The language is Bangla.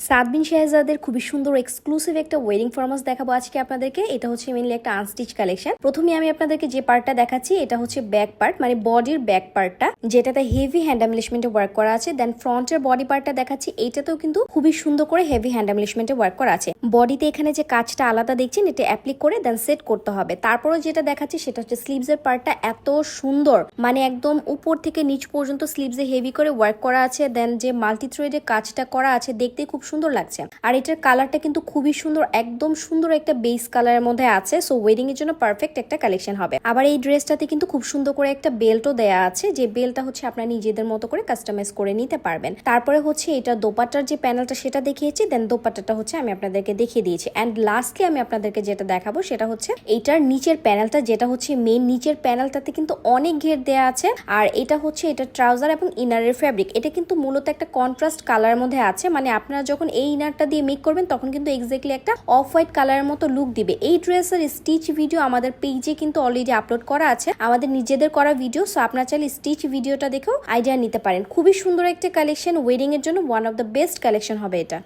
সাদ বিন শাহজাদের খুবই সুন্দর এক্সক্লুসিভ একটা ওয়েডিং ফরমাস দেখাবো আজকে আপনাদেরকে। এটা হচ্ছে মেইনলি একটা আনস্টিচ কালেকশন। প্রথমে আমি আপনাদেরকে যে পার্টটা দেখাচ্ছি এটা হচ্ছে ব্যাক পার্ট, মানে বডির ব্যাক পার্টটা, যেটাতে হেভি হ্যান্ড এমব্লিশমেন্টে ওয়ার্ক করা আছে। দেন ফ্রন্টের বডি পার্টটা দেখাচ্ছি, এইটাতেও কিন্তু খুবই সুন্দর করে হেভি হ্যান্ড এমব্লিশমেন্টে ওয়ার্ক করা আছে। বডিতে এখানে যে কাজটা আলাদা দেখছেন, এটা অ্যাপ্লিক করে দেন সেট করতে হবে। তারপরে যেটা দেখাচ্ছি সেটা হচ্ছে স্লিভসের পার্টটা এত সুন্দর, মানে একদম উপর থেকে নিচ পর্যন্ত স্লিভসে হেভি করে ওয়ার্ক করা আছে। দেন যে মাল্টি থ্রেডে কাজটা করা আছে দেখতে খুব সুন্দর লাগছে। আর এটার কালারটা কিন্তু খুবই সুন্দর, একদম সুন্দর একটা বেস কালারের মধ্যে আছে। সো ওয়েডিং এর জন্য পারফেক্ট একটা কালেকশন হবে। আবার এই ড্রেসটাতে কিন্তু খুব সুন্দর করে একটা বেল্টও দেয়া আছে, যে বেল্টটা হচ্ছে আপনারা নিজেদের মতো করে কাস্টমাইজ করে নিতে পারবেন। তারপরে হচ্ছে এটা দোপাট্টার যে প্যানেলটা সেটা দেখিয়েছি, দেন দোপাট্টাটা হচ্ছে আমি আপনাদেরকে দেখিয়ে দিয়েছি। অ্যান্ড লাস্টলি আমি আপনাদেরকে যেটা দেখাবো সেটা হচ্ছে এইটার নিচের প্যানেলটা, যেটা হচ্ছে মেন নিচের প্যানেলটাতে কিন্তু অনেক ঘের দেয়া আছে। আর এটা হচ্ছে এটা ট্রাউজার এবং ইনারের ফ্যাব্রিক। এটা কিন্তু মূলত একটা কন্ট্রাস্ট কালারের মধ্যে আছে, মানে আপনারা যখন এই ইনারটা দিয়ে মেক করবেন তখন কিন্তু এক্স্যাক্টলি একটা অফ হোয়াইট কালারের মতো লুক দিবে। এই ড্রেসের স্টিচ ভিডিও আমাদের পেজে কিন্তু অলরেডি আপলোড করা আছে, আমাদের নিজেদের করা ভিডিও। সো আপনারা চাইলে স্টিচ ভিডিওটা দেখেও আইডিয়া নিতে পারেন। খুবই সুন্দর একটা কালেকশন, ওয়েডিং এর জন্য one of the best collection হবে এটা।